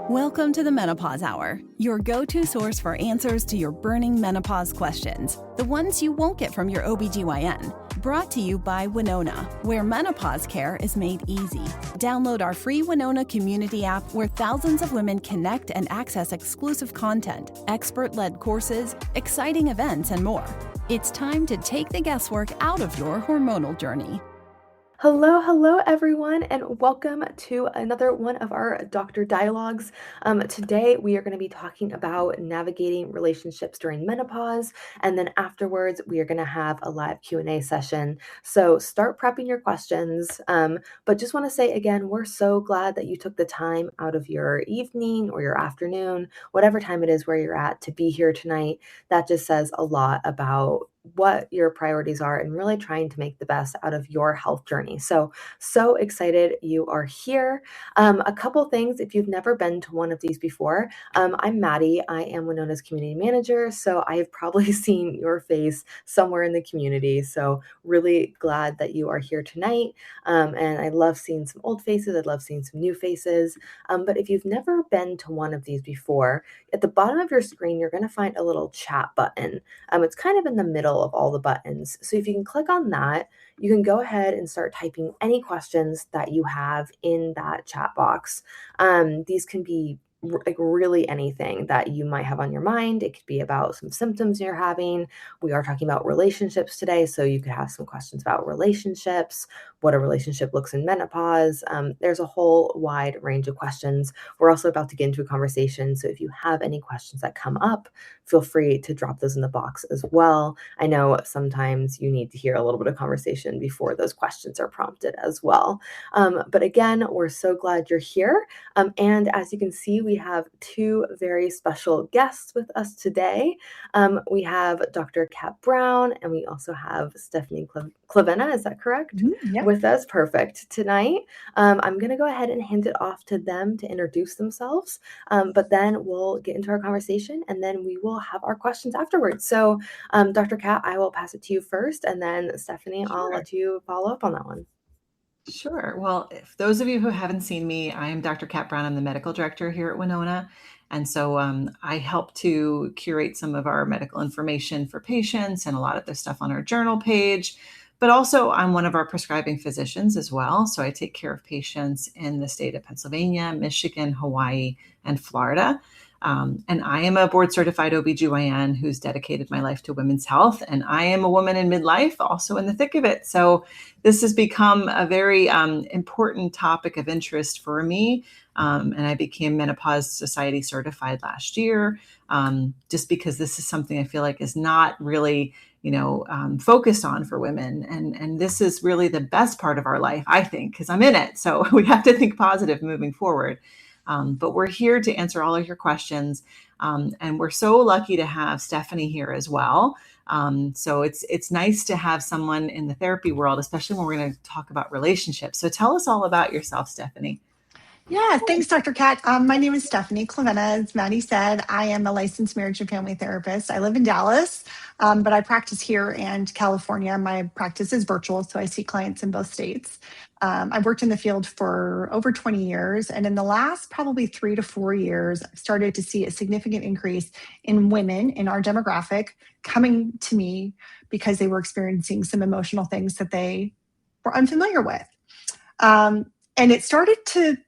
Welcome to the Menopause Hour, your go-to source for answers to your burning menopause questions, the ones you won't get from your OBGYN. Brought to you by Winona, where menopause care is made easy. Download our free Winona community app where thousands of women connect and access exclusive content, expert-led courses, exciting events, and more. It's time to take the guesswork out of your hormonal journey. Hello everyone, and welcome to another one of our Doctor Dialogues. Today we are going to be talking about navigating relationships during menopause, and then afterwards we are going to have a live Q&A session. So start prepping your questions, but just want to say again, we're so glad that you took the time out of your evening or your afternoon, whatever time it is where you're at, to be here tonight. That just says a lot about what your priorities are and really trying to make the best out of your health journey. So excited you are here. A couple things, if you've never been to one of these before, I'm Maddie. I am Winona's community manager, so I have probably seen your face somewhere in the community. So really glad that you are here tonight. And I love seeing some old faces. I love seeing some new faces. But if you've never been to one of these before, at the bottom of your screen, you're going to find a little chat button. It's kind of in the middle of all the buttons. So if you can click on that, you can go ahead and start typing any questions that you have in that chat box. These can be like really anything that you might have on your mind. It could be about some symptoms you're having. We are talking about relationships today, so you could have some questions about relationships, what a relationship looks in menopause. There's a whole wide range of questions. We're also about to get into a conversation, so if you have any questions that come up, feel free to drop those in the box as well. I know sometimes you need to hear a little bit of conversation before those questions are prompted as well. But again, we're so glad you're here. And as you can see, we have two very special guests with us today. We have Dr. Kat Brown, and we also have Stephanie Clavena, is that correct? Mm-hmm, yep. With us, perfect, tonight. I'm going to go ahead and hand it off to them to introduce themselves, but then we'll get into our conversation, and then we will have our questions afterwards. So, Dr. Kat, I will pass it to you first, and then Stephanie, Sure. I'll let you follow up on that one. Sure. Well, if those of you who haven't seen me, I am Dr. Kat Brown. I'm the medical director here at Winona. And so I help to curate some of our medical information for patients and a lot of the stuff on our journal page. But also I'm one of our prescribing physicians as well. So I take care of patients in the state of Pennsylvania, Michigan, Hawaii, and Florida. And I am a board certified OBGYN who's dedicated my life to women's health. And I am a woman in midlife, also in the thick of it. So this has become a very important topic of interest for me. And I became Menopause Society certified last year, just because this is something I feel like is not really, focused on for women. And this is really the best part of our life, I think, because I'm in it. So we have to think positive moving forward. But we're here to answer all of your questions. And we're so lucky to have Stephanie here as well. So it's nice to have someone in the therapy world, especially when we're going to talk about relationships. So tell us all about yourself, Stephanie. Yeah, thanks, Dr. Kat. My name is Stephanie Clavena. As Maddie said, I am a licensed marriage and family therapist. I live in Dallas, but I practice here and California. My practice is virtual, so I see clients in both states. I've worked in the field for over 20 years, and in the last probably 3 to 4 years, I've started to see a significant increase in women in our demographic coming to me because they were experiencing some emotional things that they were unfamiliar with. And it started to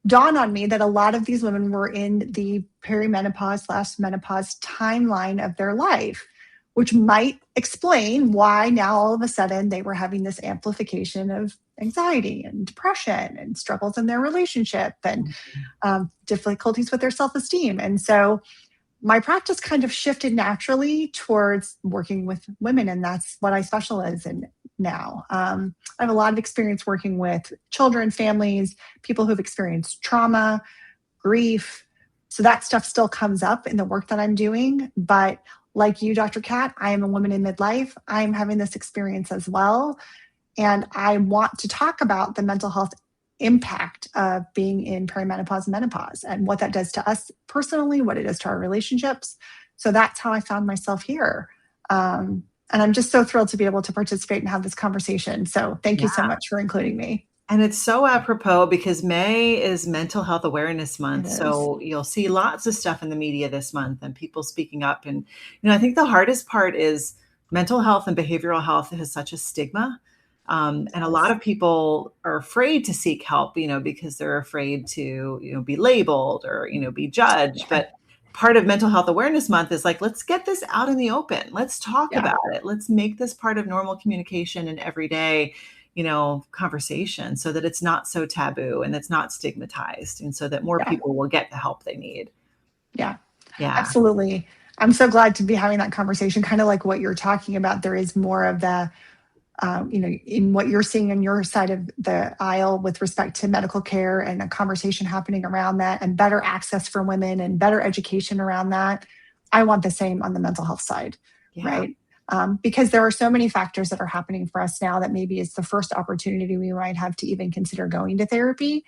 dawn on me that a lot of these women were in the perimenopause/menopause timeline of their life, which might explain why now all of a sudden they were having this amplification of anxiety and depression and struggles in their relationship and difficulties with their self-esteem. And so my practice kind of shifted naturally towards working with women, and that's what I specialize in now. I have a lot of experience working with children, families, people who've experienced trauma, grief. So that stuff still comes up in the work that I'm doing. But like you, Dr. Kat, I am a woman in midlife. I'm having this experience as well. And I want to talk about the mental health impact of being in perimenopause and menopause and what that does to us personally, what it does to our relationships. So that's how I found myself here. And I'm just so thrilled to be able to participate and have this conversation. So thank you so much for including me. And it's so apropos because May is Mental Health Awareness It Month. is. So you'll see lots of stuff in the media this month and people speaking up. And, I think the hardest part is mental health and behavioral health has such a stigma. And a lot Yes. of people are afraid to seek help, because they're afraid to, be labeled or, be judged. Yeah. But part of Mental Health Awareness Month is like, let's get this out in the open. Let's talk Yeah. about it. Let's make this part of normal communication and everyday conversation so that it's not so taboo and it's not stigmatized and so that more Yeah. people will get the help they need. Yeah. Yeah. Absolutely. I'm so glad to be having that conversation. Kind of like what you're talking about. There is more of the, in what you're seeing on your side of the aisle with respect to medical care and a conversation happening around that and better access for women and better education around that. I want the same on the mental health side, Yeah. right? Because there are so many factors that are happening for us now that maybe it's the first opportunity we might have to even consider going to therapy.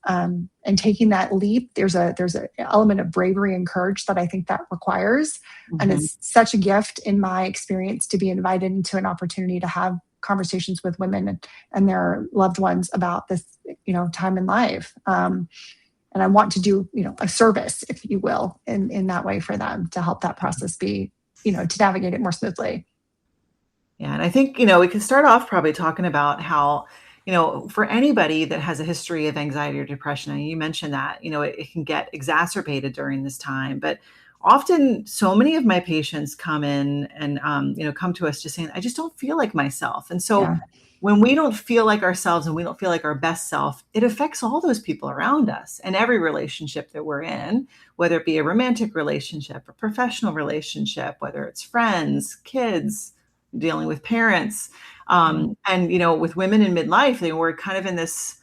And taking that leap, there's an element of bravery and courage that I think that requires. And Mhm. it's such a gift in my experience to be invited into an opportunity to have conversations with women and their loved ones about this, time in life. And I want to do, a service, if you will, in that way for them to help that process be, to navigate it more smoothly. Yeah. And I think, we can start off probably talking about how, for anybody that has a history of anxiety or depression, and you mentioned that, it can get exacerbated during this time. But often so many of my patients come in and, come to us just saying, I just don't feel like myself. And so Yeah. when we don't feel like ourselves and we don't feel like our best self, it affects all those people around us and every relationship that we're in, whether it be a romantic relationship, a professional relationship, whether it's friends, kids, dealing with parents. And, with women in midlife, they were kind of in this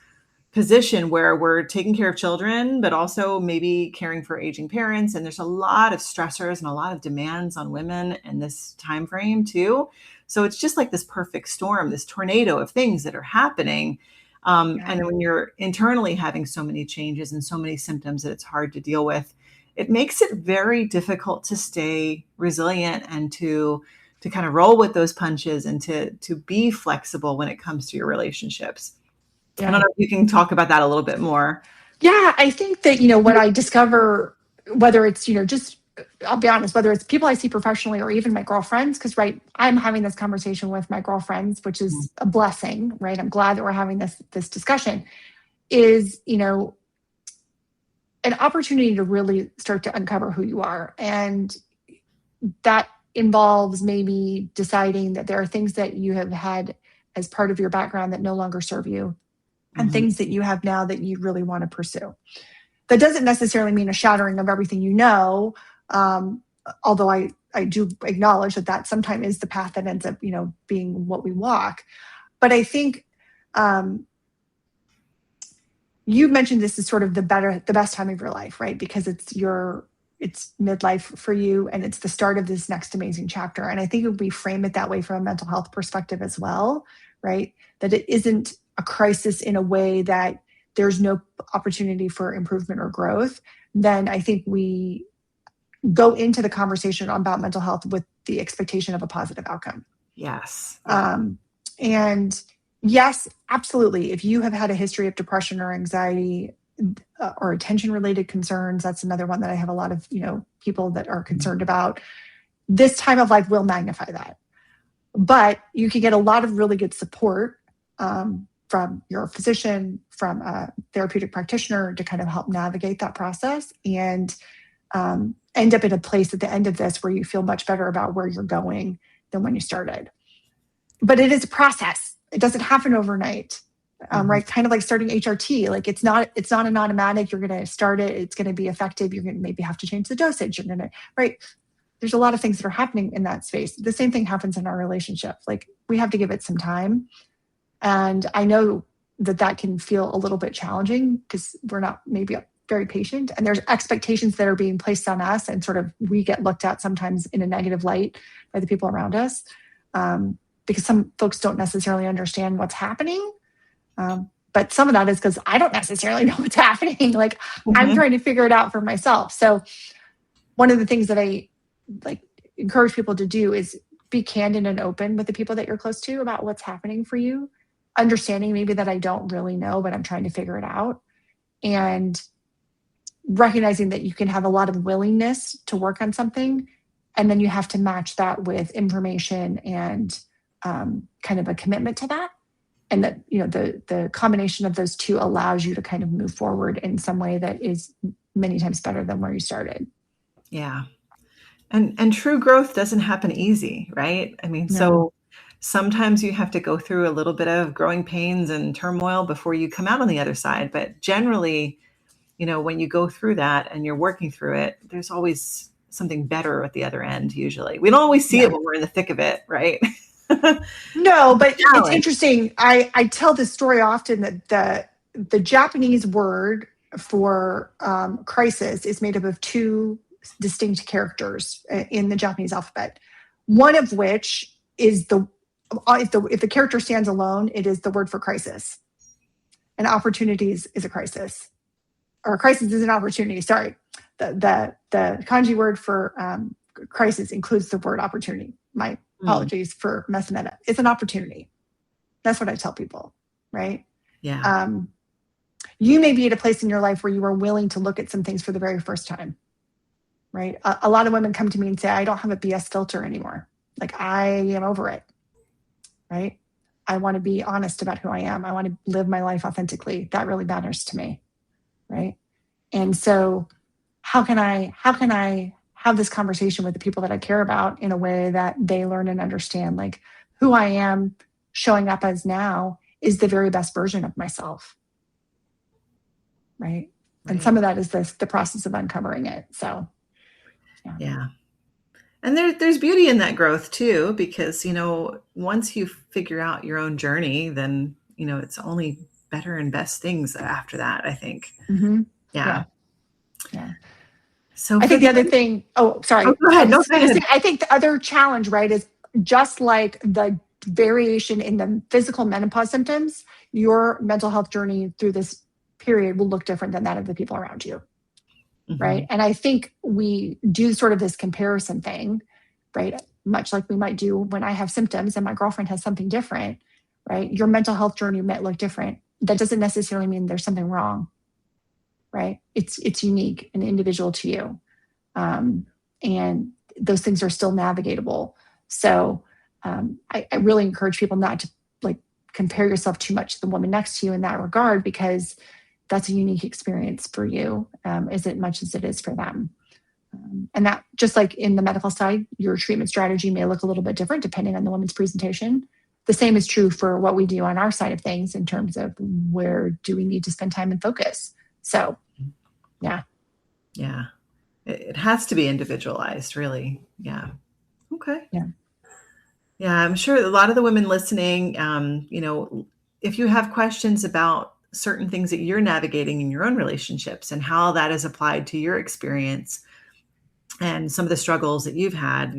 position where we're taking care of children, but also maybe caring for aging parents. And there's a lot of stressors and a lot of demands on women in this time frame too. So it's just like this perfect storm, this tornado of things that are happening. Yeah. And when you're internally having so many changes and so many symptoms that it's hard to deal with, it makes it very difficult to stay resilient and to kind of roll with those punches and to be flexible when it comes to your relationships. I don't Yeah. know if you can talk about that a little bit more. Yeah, I think that, what I discover, whether it's, just, I'll be honest, whether it's people I see professionally or even my girlfriends, because, right, I'm having this conversation with my girlfriends, which is a blessing, right? I'm glad that we're having this discussion, is, an opportunity to really start to uncover who you are. And that involves maybe deciding that there are things that you have had as part of your background that no longer serve you, and Mhm. things that you have now that you really want to pursue. That doesn't necessarily mean a shattering of everything you know, although I do acknowledge that sometimes is the path that ends up, being what we walk. But I think you mentioned this is sort of the best time of your life, right? Because it's midlife for you and it's the start of this next amazing chapter. And I think if we frame it that way from a mental health perspective as well, right? That it isn't a crisis in a way that there's no opportunity for improvement or growth, then I think we go into the conversation about mental health with the expectation of a positive outcome. Yes. Yeah. And yes, absolutely. If you have had a history of depression or anxiety or attention related concerns, that's another one that I have a lot of, people that are concerned about. This time of life will magnify that. But you can get a lot of really good support from your physician, from a therapeutic practitioner to kind of help navigate that process and end up in a place at the end of this where you feel much better about where you're going than when you started. But it is a process. It doesn't happen overnight, right? Kind of like starting HRT. Like it's not an automatic. You're going to start it. It's going to be effective. You're going to maybe have to change the dosage. You're going to, right? There's a lot of things that are happening in that space. The same thing happens in our relationship. Like we have to give it some time. And I know that can feel a little bit challenging because we're not maybe very patient and there's expectations that are being placed on us and sort of we get looked at sometimes in a negative light by the people around us because some folks don't necessarily understand what's happening. But some of that is because I don't necessarily know what's happening. Like I'm trying to figure it out for myself. So one of the things that I like encourage people to do is be candid and open with the people that you're close to about what's happening for you. understanding maybe that I don't really know, but I'm trying to figure it out. And recognizing that you can have a lot of willingness to work on something, and then you have to match that with information and kind of a commitment to that. And that, the combination of those two allows you to kind of move forward in some way that is many times better than where you started. Yeah. And true growth doesn't happen easy, right? I mean, No. so sometimes you have to go through a little bit of growing pains and turmoil before you come out on the other side. But generally, when you go through that and you're working through it, there's always something better at the other end. Usually we don't always see it when we're in the thick of it. Right. No, but it's interesting. I tell this story often that the Japanese word for crisis is made up of two distinct characters in the Japanese alphabet. One of which is if the character stands alone, it is the word for crisis. And opportunities is a crisis. Or crisis is an opportunity. Sorry. The kanji word for crisis includes the word opportunity. My apologies for messing that up. It's an opportunity. That's what I tell people, right? Yeah. You may be at a place in your life where you are willing to look at some things for the very first time, right? A lot of women come to me and say, I don't have a BS filter anymore. Like, I am over it, right? I want to be honest about who I am. I want to live my life authentically. That really matters to me, right? And so how can I have this conversation with the people that I care about in a way that they learn and understand, like, who I am showing up as now is the very best version of myself, right? And some of that is the process of uncovering it. So, yeah. And there's beauty in that growth too, because, once you figure out your own journey, then, it's only better and best things after that, I think. Mm-hmm. Yeah. So I think the other thing, sorry. Go ahead. No, go ahead. I think the other challenge, right, is just like the variation in the physical menopause symptoms, your mental health journey through this period will look different than that of the people around you. Mm-hmm. Right. And I think we do sort of this comparison thing, right? Much like we might do when I have symptoms and my girlfriend has something different, right? Your mental health journey might look different. That doesn't necessarily mean there's something wrong, right? It's unique and individual to you. And those things are still navigatable. So I really encourage people not to compare yourself too much to the woman next to you in that regard, because that's a unique experience for you as much as it is for them. And that, just like in the medical side, your treatment strategy may look a little bit different depending on the woman's presentation. The same is true for what we do on our side of things in terms of where do we need to spend time and focus. So, yeah. Yeah. It has to be individualized, really. Yeah. Okay. Yeah. Yeah. I'm sure a lot of the women listening, if you have questions about certain things that you're navigating in your own relationships and how that is applied to your experience and some of the struggles that you've had,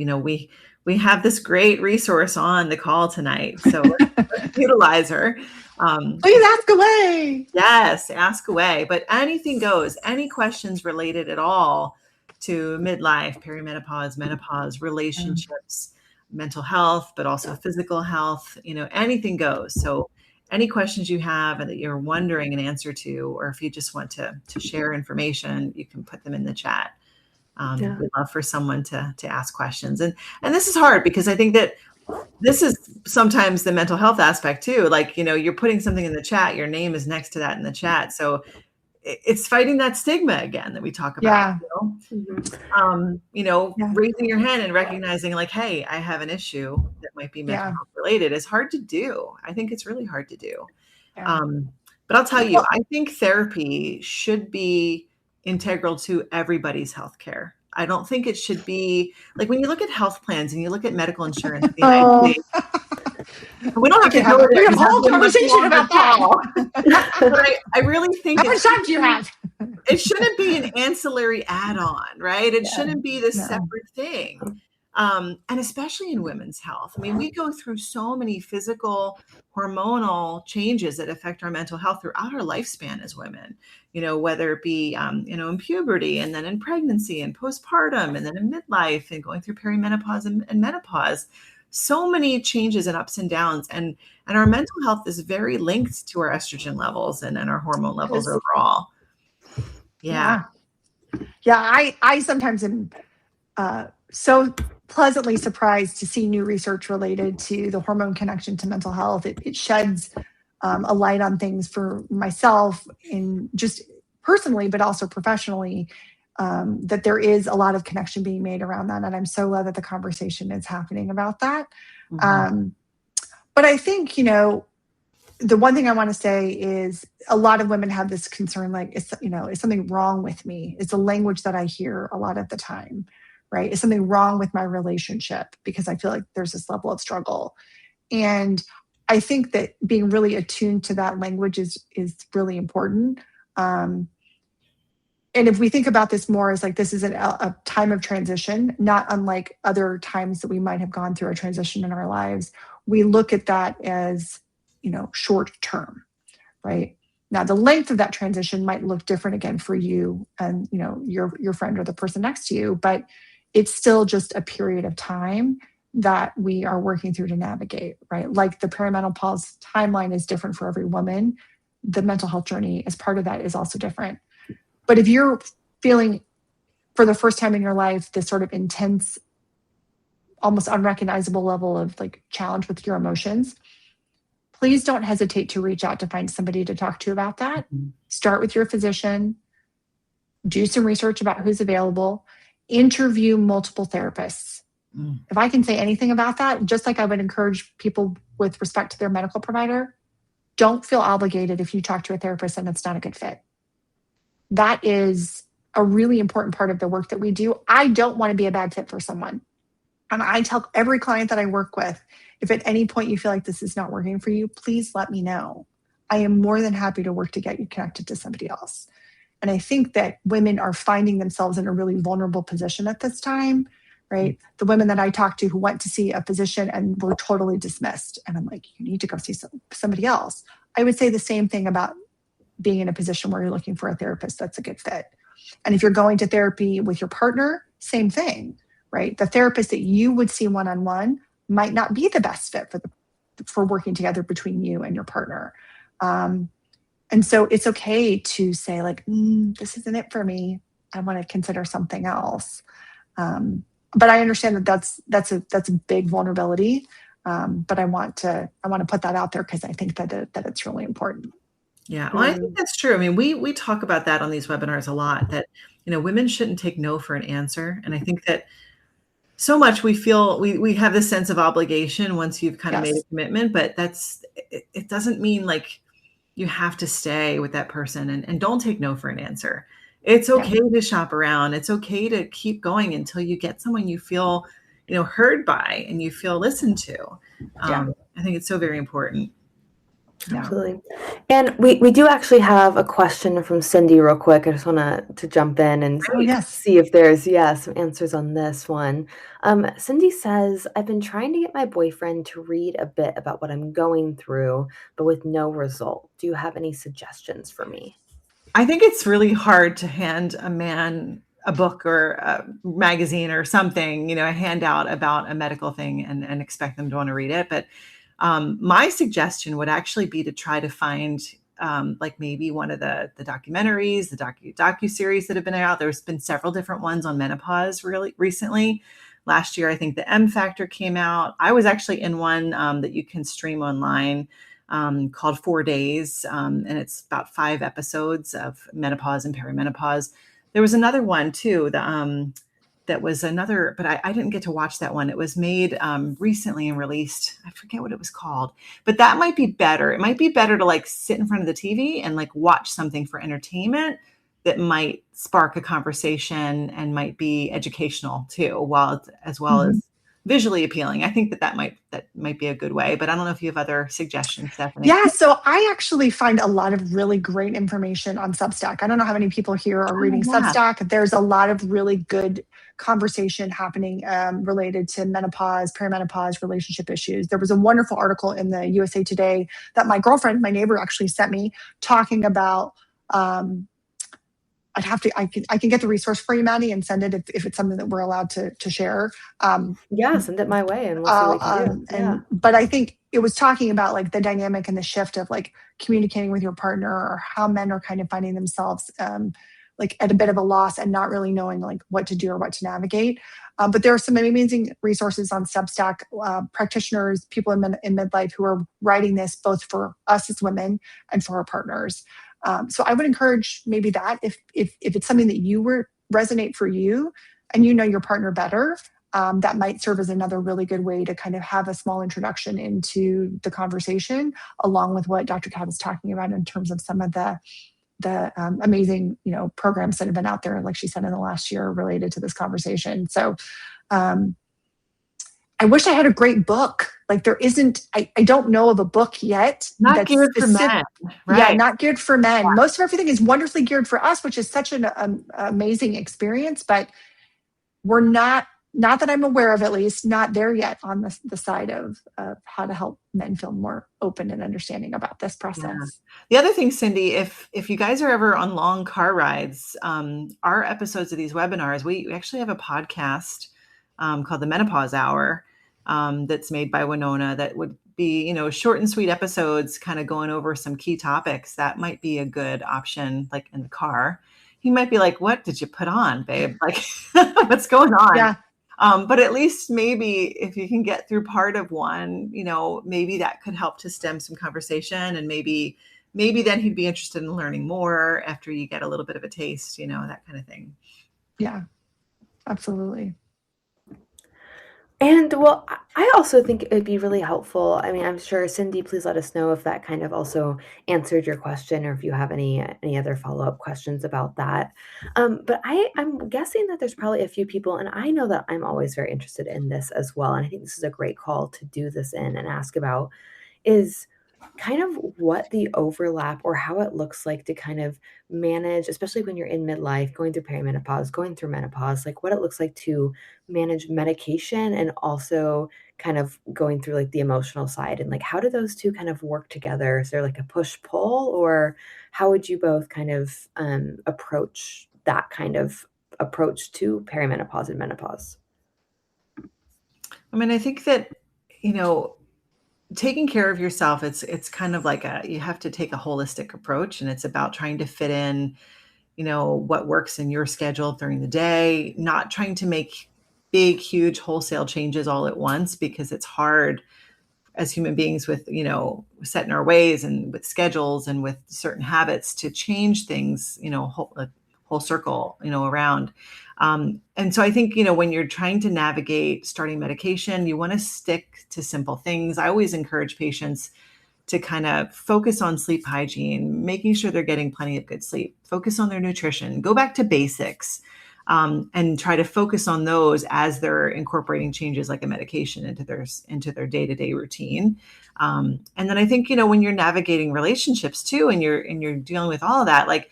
we have this great resource on the call tonight. So let's utilize her. Please ask away. Yes, ask away. But anything goes. Any questions related at all to midlife, perimenopause, menopause, relationships, mental health, but also physical health, anything goes. So any questions you have and that you're wondering an answer to, or if you just want to share information, you can put them in the chat. We'd love for someone to ask questions. And this is hard because I think that this is sometimes the mental health aspect too. Like, you're putting something in the chat, your name is next to that in the chat. So it's fighting that stigma again that we talk about. Raising your hand and recognizing like, hey, I have an issue that might be mental health related is hard to do. I think it's really hard to do. But I'll tell you, I think therapy should be integral to everybody's healthcare. I don't think it should be like when you look at health plans and you look at medical insurance in the United States. We don't have to go there. We have a whole conversation about that. But I really think how much time do you have? It shouldn't be an ancillary add-on, right? It shouldn't be this separate thing. And especially in women's health. I mean, we go through so many physical, hormonal changes that affect our mental health throughout our lifespan as women, whether it be, in puberty and then in pregnancy and postpartum and then in midlife and going through perimenopause and menopause. so many changes and ups and downs. And our mental health is very linked to our estrogen levels and our hormone levels overall. Yeah. I sometimes am so pleasantly surprised to see new research related to the hormone connection to mental health. It sheds a light on things for myself in just personally, but also professionally, that there is a lot of connection being made around that. And I'm so glad that the conversation is happening about that. But I think, the one thing I want to say is a lot of women have this concern, like, is something wrong with me? It's a language that I hear a lot of the time, right? Is something wrong with my relationship? Because I feel like there's this level of struggle. And I think that being really attuned to that language is really important. And if we think about this more as like, this is a time of transition, not unlike other times that we might have gone through a transition in our lives, we look at that as, short term, right? Now, the length of that transition might look different again for you and, your friend or the person next to you, but it's still just a period of time that we are working through to navigate, right? Like the perimenopause timeline is different for every woman. The mental health journey as part of that is also different. But if you're feeling for the first time in your life, this sort of intense, almost unrecognizable level of like challenge with your emotions, please don't hesitate to reach out to find somebody to talk to about that. Start with your physician, do some research about who's available, interview multiple therapists. If I can say anything about that, just like I would encourage people with respect to their medical provider, don't feel obligated if you talk to a therapist and it's not a good fit. That is a really important part of the work that we do. I don't want to be a bad fit for someone. And I tell every client that I work with, if at any point you feel like this is not working for you, please let me know. I am more than happy to work to get you connected to somebody else. And I think that women are finding themselves in a really vulnerable position at this time, right? The women that I talked to who went to see a physician and were totally dismissed. And I'm like, you need to go see somebody else. I would say the same thing about being in a position where you're looking for a therapist that's a good fit. And if you're going to therapy with your partner, same thing, right? The therapist that you would see one-on-one might not be the best fit for working together between you and your partner. And so it's okay to say like, this isn't it for me. I want to consider something else. But I understand that that's a big vulnerability. But I want to put that out there because I think that it's really important. Yeah, well, I think that's true. I mean, we talk about that on these webinars a lot, that, women shouldn't take no for an answer. And I think that so much we feel we have this sense of obligation once you've kind of made a commitment, but it doesn't mean like you have to stay with that person and don't take no for an answer. It's okay to shop around. It's okay to keep going until you get someone you feel, heard by and you feel listened to. I think it's so very important. Absolutely. And we do actually have a question from Cindy real quick. I just want to jump in and see if there's, some answers on this one. Cindy says, I've been trying to get my boyfriend to read a bit about what I'm going through, but with no result. Do you have any suggestions for me? I think it's really hard to hand a man a book or a magazine or something, a handout about a medical thing and expect them to want to read it. But my suggestion would actually be to try to find like maybe one of the documentaries, the docu-series that have been out. There's been several different ones on menopause really recently. Last year, I think the M Factor came out. I was actually in one that you can stream online called 4 Days. And it's about 5 episodes of menopause and perimenopause. There was another one too, that was another, but I didn't get to watch that one. It was made recently and released. I forget what it was called, but that might be better. It might be better to like sit in front of the TV and like watch something for entertainment that might spark a conversation and might be educational too, as well as visually appealing. I think that might be a good way, but I don't know if you have other suggestions, Stephanie. Yeah, so I actually find a lot of really great information on Substack. I don't know how many people here are reading Substack. There's a lot of really good conversation happening related to menopause, perimenopause, relationship issues. There was a wonderful article in the USA Today that my neighbor actually sent me, talking about I can get the resource for you, Maddie, and send it if it's something that we're allowed to share. Yeah, send it my way and we'll see what we can do. Yeah. But I think it was talking about like the dynamic and the shift of like communicating with your partner, or how men are kind of finding themselves like at a bit of a loss and not really knowing like what to do or what to navigate. But there are some amazing resources on Substack, practitioners, people in midlife who are writing this both for us as women and for our partners. So I would encourage maybe that if it's something that resonate for you and you know your partner better, that might serve as another really good way to kind of have a small introduction into the conversation, along with what Dr. Kat is talking about in terms of some of the amazing, programs that have been out there, like she said, in the last year related to this conversation. So I wish I had a great book. Like there isn't, I don't know of a book yet. Not geared for men, right? Yeah, not geared for men. Yeah. Most of everything is wonderfully geared for us, which is such an amazing experience, but we're not that I'm aware of, at least, not there yet on the side of how to help men feel more open and understanding about this process. Yeah. The other thing, Cindy, if you guys are ever on long car rides, our episodes of these webinars, we actually have a podcast called the Menopause Hour that's made by Winona that would be, short and sweet episodes kind of going over some key topics. That might be a good option, like in the car. He might be like, what did you put on, babe? Like, what's going on? Yeah. But at least maybe if you can get through part of one, maybe that could help to stem some conversation, and maybe then he'd be interested in learning more after you get a little bit of a taste, that kind of thing. Yeah, absolutely. And well, I also think it'd be really helpful. I mean, I'm sure, Cindy, please let us know if that kind of also answered your question, or if you have any other follow-up questions about that. But I'm guessing that there's probably a few people, and I know that I'm always very interested in this as well. And I think this is a great call to do this in and ask about, is kind of what the overlap or how it looks like to kind of manage, especially when you're in midlife, going through perimenopause, going through menopause, like what it looks like to manage medication and also kind of going through like the emotional side, and like how do those two kind of work together? Is there like a push-pull, or how would you both kind of approach that kind of approach to perimenopause and menopause? I mean, I think that, taking care of yourself, it's kind of like you have to take a holistic approach, and it's about trying to fit in, what works in your schedule during the day, not trying to make big, huge wholesale changes all at once, because it's hard as human beings with, set in our ways and with schedules and with certain habits to change things, whole circle, around. And so I think, when you're trying to navigate starting medication, you want to stick to simple things. I always encourage patients to kind of focus on sleep hygiene, making sure they're getting plenty of good sleep, focus on their nutrition, go back to basics, and try to focus on those as they're incorporating changes like a medication into their day-to-day routine. And then I think, when you're navigating relationships too, and you're dealing with all of that, like,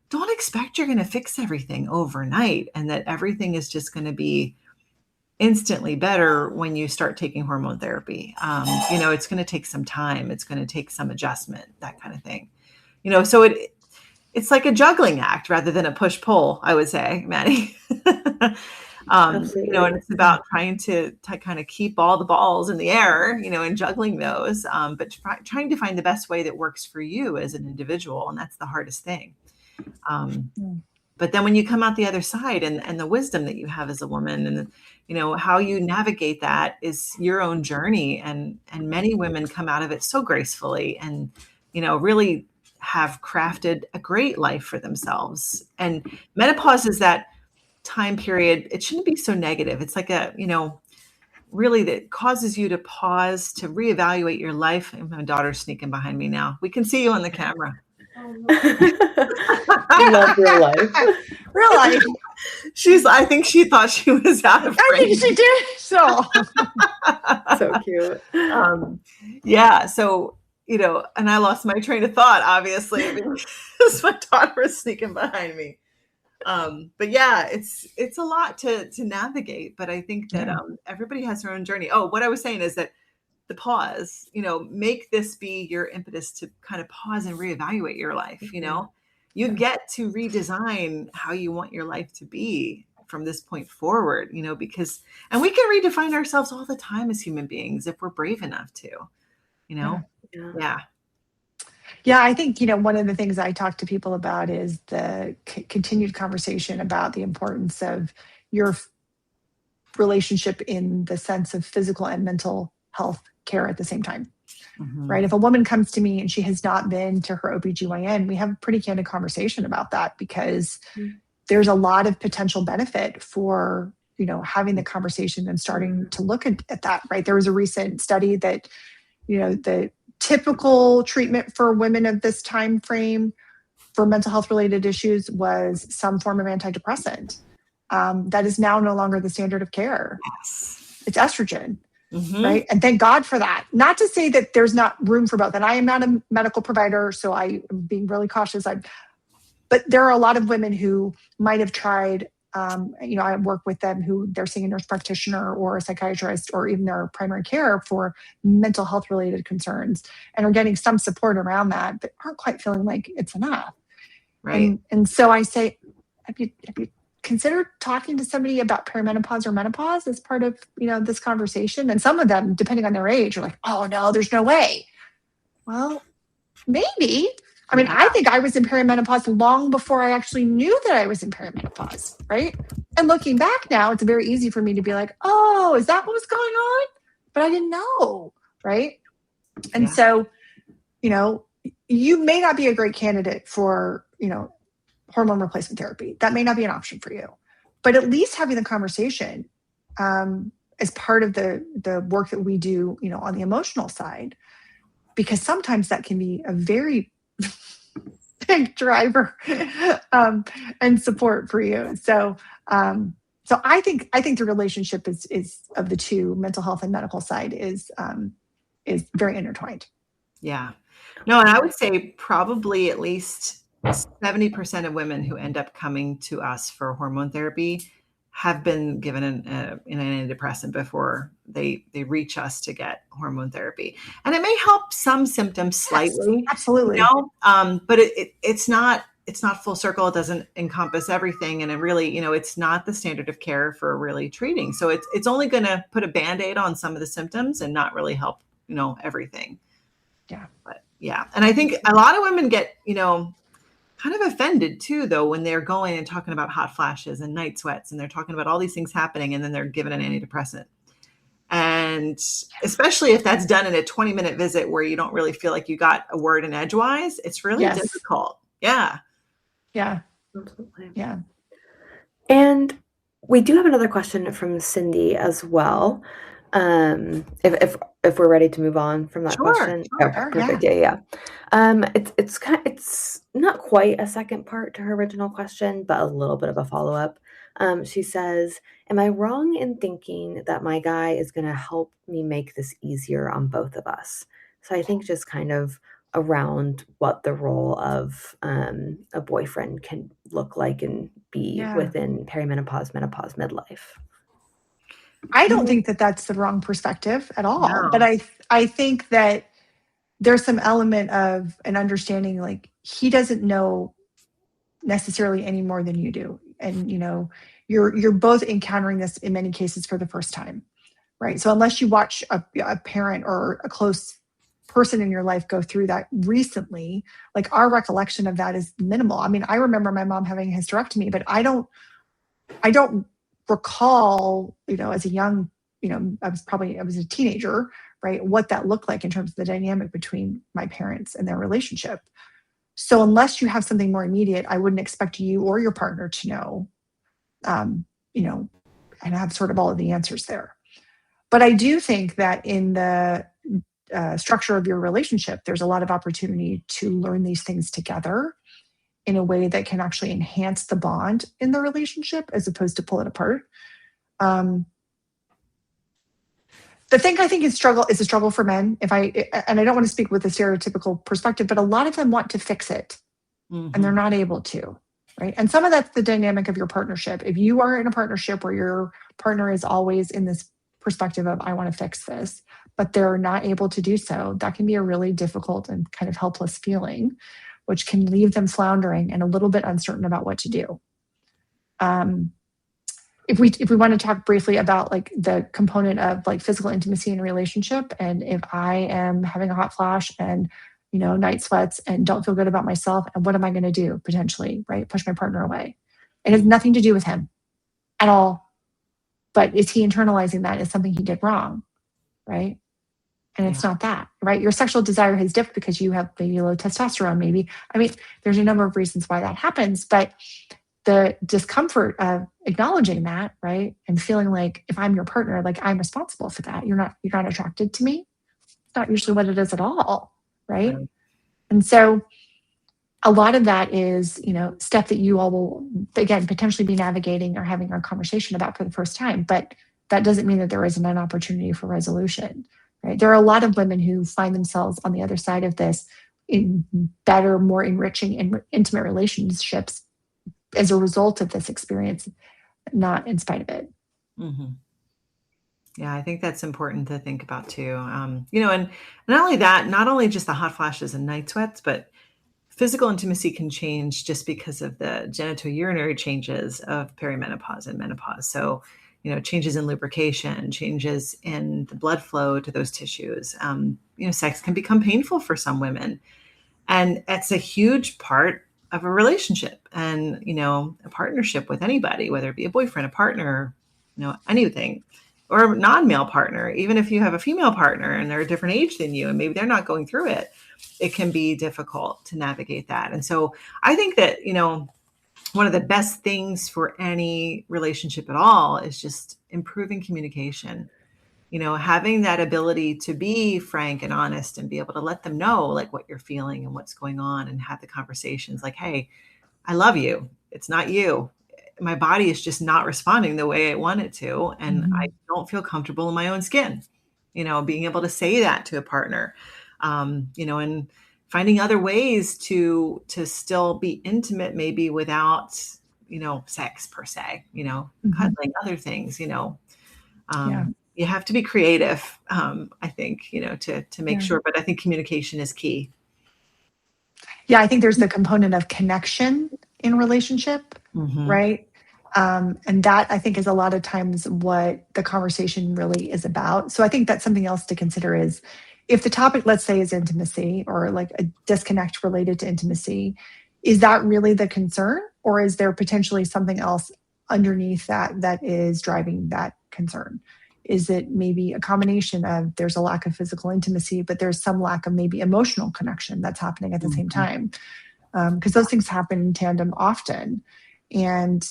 don't expect you're going to fix everything overnight and that everything is just going to be instantly better when you start taking hormone therapy. It's going to take some time. It's going to take some adjustment, that kind of thing. So it's like a juggling act rather than a push-pull, I would say, Maddie. And it's about trying to kind of keep all the balls in the air, and juggling those, but trying to find the best way that works for you as an individual. And that's the hardest thing. But then when you come out the other side, and the wisdom that you have as a woman, and how you navigate that is your own journey. And many women come out of it so gracefully and, really have crafted a great life for themselves. And menopause is that time period. It shouldn't be so negative. It's like really that causes you to pause, to reevaluate your life. And my daughter's sneaking behind me now. We can see you on the camera. I love real life. Real life. I think she thought she was out of frame. I think she did. So cute. Yeah. So, and I lost my train of thought, obviously, because my daughter was sneaking behind me. But yeah, it's a lot to navigate, but I think that everybody has their own journey. Oh, what I was saying is that the pause, make this be your impetus to kind of pause and reevaluate your life, You get to redesign how you want your life to be from this point forward, because, and we can redefine ourselves all the time as human beings if we're brave enough to, Yeah. Yeah. Yeah, I think, one of the things I talk to people about is the continued conversation about the importance of your relationship in the sense of physical and mental health care at the same time, right? If a woman comes to me and she has not been to her OBGYN, we have a pretty candid conversation about that because there's a lot of potential benefit for, having the conversation and starting to look at that, right? There was a recent study that, the typical treatment for women of this time frame for mental health related issues was some form of antidepressant. That is now no longer the standard of care. Yes. It's estrogen, right? And thank God for that. Not to say that there's not room for both. And I am not a medical provider, so I am being really cautious. But there are a lot of women who might have tried, I work with them who they're seeing a nurse practitioner or a psychiatrist or even their primary care for mental health related concerns and are getting some support around that, but aren't quite feeling like it's enough. Right. And so I say, have you considered talking to somebody about perimenopause or menopause as part of, this conversation? And some of them, depending on their age, are like, oh no, there's no way. Well, maybe. I mean, I think I was in perimenopause long before I actually knew that I was in perimenopause, right? And looking back now, it's very easy for me to be like, oh, is that what was going on? But I didn't know, right? And so, you may not be a great candidate for, hormone replacement therapy. That may not be an option for you. But at least having the conversation as part of the work that we do, on the emotional side, because sometimes that can be a very big driver and support for you. So I think the relationship is of the two, mental health and medical side, is very intertwined. Yeah. No, and I would say probably at least 70% of women who end up coming to us for hormone therapy have been given an antidepressant before they reach us to get hormone therapy. And it may help some symptoms slightly. Yes, absolutely. But it's not full circle. It doesn't encompass everything. And it really, it's not the standard of care for really treating. So it's only going to put a Band-Aid on some of the symptoms and not really help, everything. Yeah. But yeah. And I think a lot of women get, kind of offended too, though, when they're going and talking about hot flashes and night sweats, and they're talking about all these things happening, and then they're given an antidepressant. And especially if that's done in a 20-minute visit where you don't really feel like you got a word in edgewise, it's really difficult. Yeah. Yeah. Absolutely. Yeah. And we do have another question from Cindy as well. If we're ready to move on from that question. Sure, perfect. Yeah. It's not quite a second part to her original question, but a little bit of a follow-up. She says, am I wrong in thinking that my guy is going to help me make this easier on both of us? So I think just kind of around what the role of a boyfriend can look like and be within perimenopause, menopause, midlife. I don't think that that's the wrong perspective at all. No. But I think that there's some element of an understanding, like he doesn't know necessarily any more than you do. And, you're both encountering this in many cases for the first time, right? So unless you watch a parent or a close person in your life go through that recently, like our recollection of that is minimal. I mean, I remember my mom having a hysterectomy, but I don't recall, as a young, I was a teenager, right? What that looked like in terms of the dynamic between my parents and their relationship. So unless you have something more immediate, I wouldn't expect you or your partner to know, and have sort of all of the answers there. But I do think that in the structure of your relationship, there's a lot of opportunity to learn these things together in a way that can actually enhance the bond in the relationship as opposed to pull it apart. The thing I think is a struggle for men. And I don't want to speak with a stereotypical perspective, but a lot of them want to fix it and they're not able to, right? And some of that's the dynamic of your partnership. If you are in a partnership where your partner is always in this perspective of, I want to fix this, but they're not able to do so, that can be a really difficult and kind of helpless feeling. which can leave them floundering and a little bit uncertain about what to do. If we want to talk briefly about like the component of like physical intimacy in a relationship, and if I am having a hot flash and night sweats and don't feel good about myself, and what am I going to do potentially, right? Push my partner away. It has nothing to do with him at all. But is he internalizing that as something he did wrong, right? And it's not that, right? Your sexual desire has dipped because you have maybe low testosterone, maybe. I mean, there's a number of reasons why that happens, but the discomfort of acknowledging that, right? And feeling like if I'm your partner, like I'm responsible for that. You're not attracted to me. It's not usually what it is at all, right? And so a lot of that is, stuff that you all will, again, potentially be navigating or having a conversation about for the first time. But that doesn't mean that there isn't an opportunity for resolution, right? There are a lot of women who find themselves on the other side of this in better, more enriching and intimate relationships as a result of this experience, not in spite of it. Mm-hmm. Yeah, I think that's important to think about too. And not only that, not only just the hot flashes and night sweats, but physical intimacy can change just because of the genitourinary changes of perimenopause and menopause. So, changes in lubrication, changes in the blood flow to those tissues. Sex can become painful for some women. And it's a huge part of a relationship and, a partnership with anybody, whether it be a boyfriend, a partner, anything, or a non-male partner. Even if you have a female partner and they're a different age than you and maybe they're not going through it, it can be difficult to navigate that. And so I think that, one of the best things for any relationship at all is just improving communication. Having that ability to be frank and honest and be able to let them know like what you're feeling and what's going on, and have the conversations like, hey, I love you. It's not you. My body is just not responding the way I want it to. And I don't feel comfortable in my own skin, being able to say that to a partner, and finding other ways to still be intimate, maybe without, sex per se, cuddling, other things, you have to be creative, I think, to make sure, but I think communication is key. Yeah, I think there's the component of connection in relationship, right? And that I think is a lot of times what the conversation really is about. So I think that's something else to consider is if the topic, let's say, is intimacy or like a disconnect related to intimacy, is that really the concern? Or is there potentially something else underneath that is driving that concern? Is it maybe a combination of there's a lack of physical intimacy, but there's some lack of maybe emotional connection that's happening at the same time? Because those things happen in tandem often. And,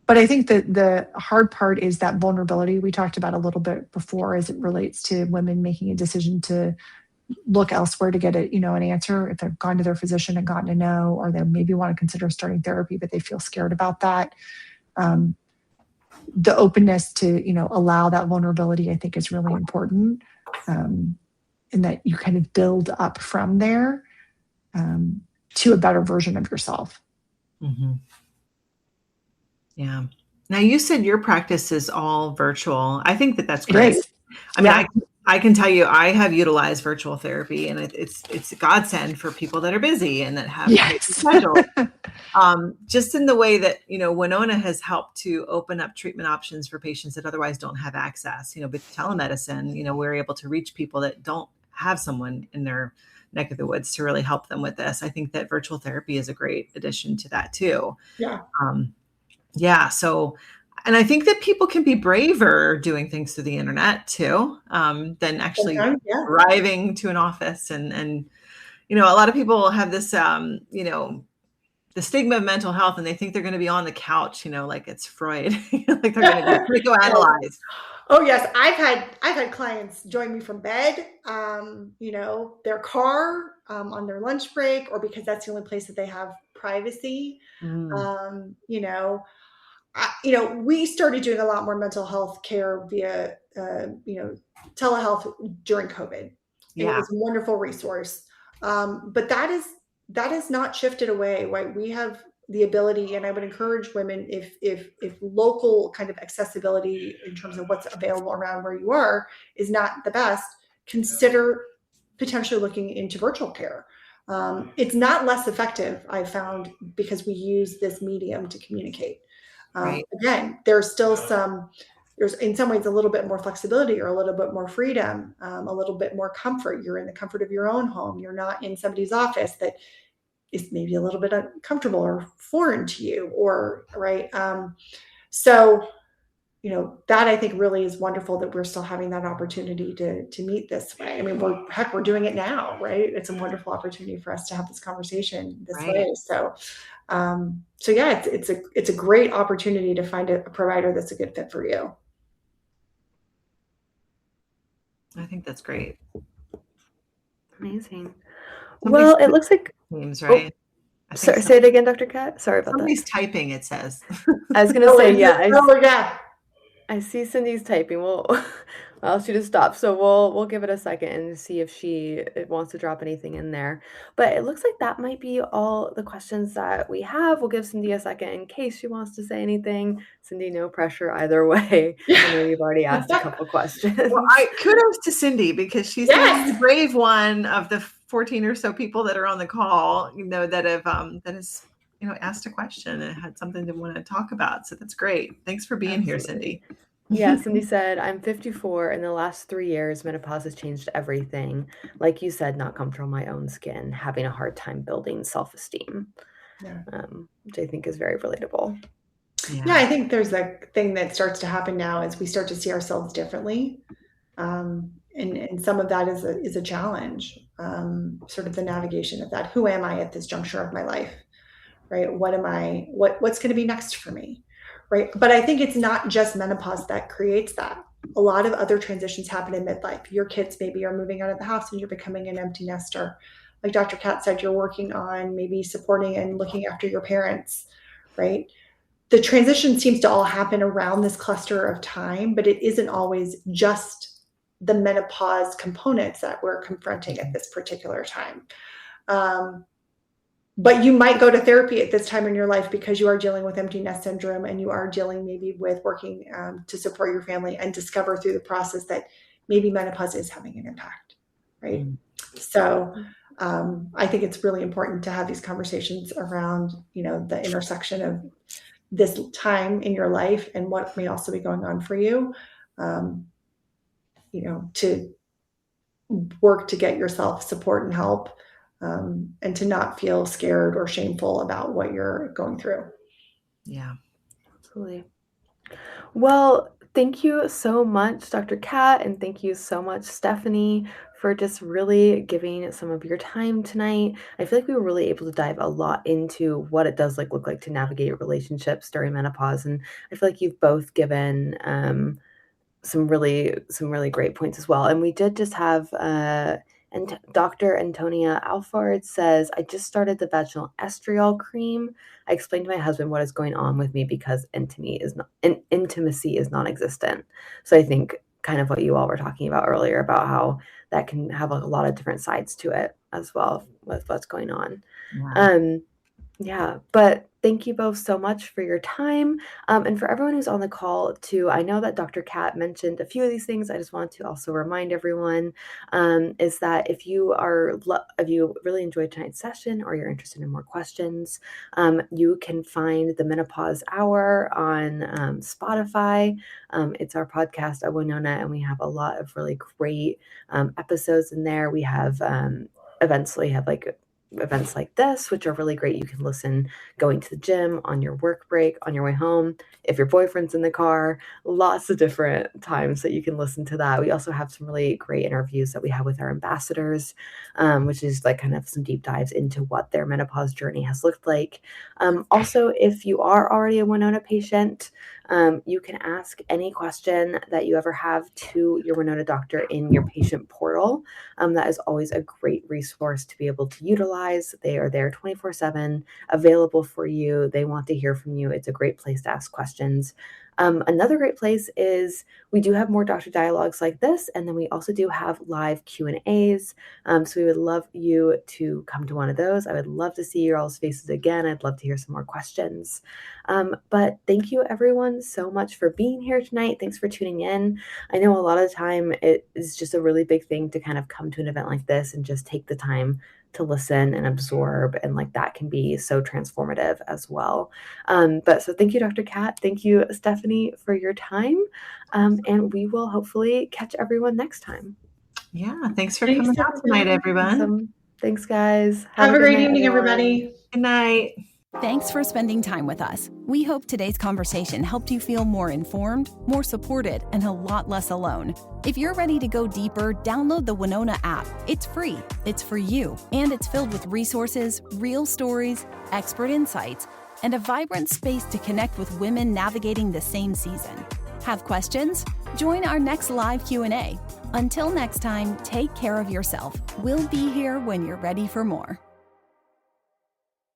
but I think that the hard part is that vulnerability we talked about a little bit before as it relates to women making a decision to look elsewhere to get an answer if they've gone to their physician and gotten a no, or they maybe want to consider starting therapy, but they feel scared about that. The openness to, allow that vulnerability, I think is really important. And that you kind of build up from there to a better version of yourself. Yeah. Now you said your practice is all virtual. I think that that's great. I mean, I can tell you, I have utilized virtual therapy, and it's a godsend for people that are busy and that have schedules. Just in the way that, Winona has helped to open up treatment options for patients that otherwise don't have access, with telemedicine, we're able to reach people that don't have someone in their neck of the woods to really help them with this. I think that virtual therapy is a great addition to that too. So, and I think that people can be braver doing things through the internet too, than actually arriving to an office. And, a lot of people have this, the stigma of mental health, and they think they're going to be on the couch, like it's Freud, like they're going to be psychoanalyzed. Oh yes, I've had clients join me from bed, their car, on their lunch break, or because that's the only place that they have privacy. We started doing a lot more mental health care via, telehealth during COVID. It was a wonderful resource. But that is not shifted away, right? We have the ability, and I would encourage women, if local kind of accessibility in terms of what's available around where you are is not the best, consider potentially looking into virtual care. It's not less effective, I found, because we use this medium to communicate. Right. Again, there's still there's in some ways a little bit more flexibility or a little bit more freedom, a little bit more comfort. You're in the comfort of your own home. You're not in somebody's office that is maybe a little bit uncomfortable or foreign to you, or right. So, that I think really is wonderful that we're still having that opportunity to meet this way. I mean, we're doing it now, right? It's a wonderful opportunity for us to have this conversation this way. So yeah, it's a great opportunity to find a provider that's a good fit for you. I think that's great. Amazing. Well, it looks like names, right? Sorry, say it again, Dr. Kat. Sorry about somebody's that. Somebody's typing, it says. I was going to say, yeah. Yeah. I see Cindy's typing. I'll she to stop. So we'll give it a second and see if she wants to drop anything in there. But it looks like that might be all the questions that we have. We'll give Cindy a second in case she wants to say anything. Cindy, no pressure either way. I know you've already asked a couple questions. Well, kudos to Cindy, because she's the brave one of the 14 or so people that are on the call, that has asked a question and had something to want to talk about. So that's great. Thanks for being here, Cindy. Yeah, Cindy said, I'm 54. In the last 3 years, menopause has changed everything. Like you said, not comfortable in my own skin, having a hard time building self-esteem, which I think is very relatable. Yeah, I think there's that thing that starts to happen now as we start to see ourselves differently. And some of that is a challenge, sort of the navigation of that. Who am I at this juncture of my life, right? What's going to be next for me? Right. But I think it's not just menopause that creates that. A lot of other transitions happen in midlife. Your kids maybe are moving out of the house and you're becoming an empty nester. Like Dr. Kat said, you're working on maybe supporting and looking after your parents, right? The transition seems to all happen around this cluster of time, but it isn't always just the menopause components that we're confronting at this particular time. But you might go to therapy at this time in your life because you are dealing with empty nest syndrome and you are dealing maybe with working to support your family and discover through the process that maybe menopause is having an impact, right? So I think it's really important to have these conversations around, the intersection of this time in your life and what may also be going on for you, to work to get yourself support and help. And to not feel scared or shameful about what you're going through. Yeah, absolutely. Well, thank you so much, Dr. Kat, and thank you so much, Stephanie, for just really giving some of your time tonight. I feel like we were really able to dive a lot into what it does look like to navigate relationships during menopause, and I feel like you've both given some really great points as well. And we did just have and Dr. Antonia Alfard says, I just started the vaginal estriol cream. I explained to my husband what is going on with me because intimacy is non-existent. So I think kind of what you all were talking about earlier about how that can have a lot of different sides to it as well with what's going on. Yeah, but thank you both so much for your time. And for everyone who's on the call too, I know that Dr. Kat mentioned a few of these things. I just want to also remind everyone is that if you really enjoyed tonight's session or you're interested in more questions, you can find the Menopause Hour on Spotify. It's our podcast at Winona, and we have a lot of really great episodes in there. We have events like this, which are really great. You can listen going to the gym, on your work break, on your way home, if your boyfriend's in the car, lots of different times that you can listen to that. We also have some really great interviews that we have with our ambassadors, which is like kind of some deep dives into what their menopause journey has looked like. Also, if you are already a Winona patient, you can ask any question that you ever have to your Winona doctor in your patient portal. That is always a great resource to be able to utilize. They are there 24/7, available for you. They want to hear from you. It's a great place to ask questions. Another great place is we do have more doctor dialogues like this, and then we also do have live Q&As. So we would love you to come to one of those. I would love to see your all's faces again. I'd love to hear some more questions. But thank you everyone so much for being here tonight. Thanks for tuning in. I know a lot of the time it is just a really big thing to kind of come to an event like this and just take the time to listen and absorb, and like that can be so transformative as well. But so thank you, Dr. Kat. Thank you, Stephanie, for your time. And we will hopefully catch everyone next time. Yeah. Thanks for coming out tonight, everyone. Awesome. Thanks, guys. Have a good great night, evening, everyone. everybody. Good night. Thanks for spending time with us. We hope today's conversation helped you feel more informed, more supported, and a lot less alone. If you're ready to go deeper, download the Winona app. It's free, it's for you, and it's filled with resources, real stories, expert insights, and a vibrant space to connect with women navigating the same season. Have questions? Join our next live Q&A. Until next time, take care of yourself. We'll be here when you're ready for more.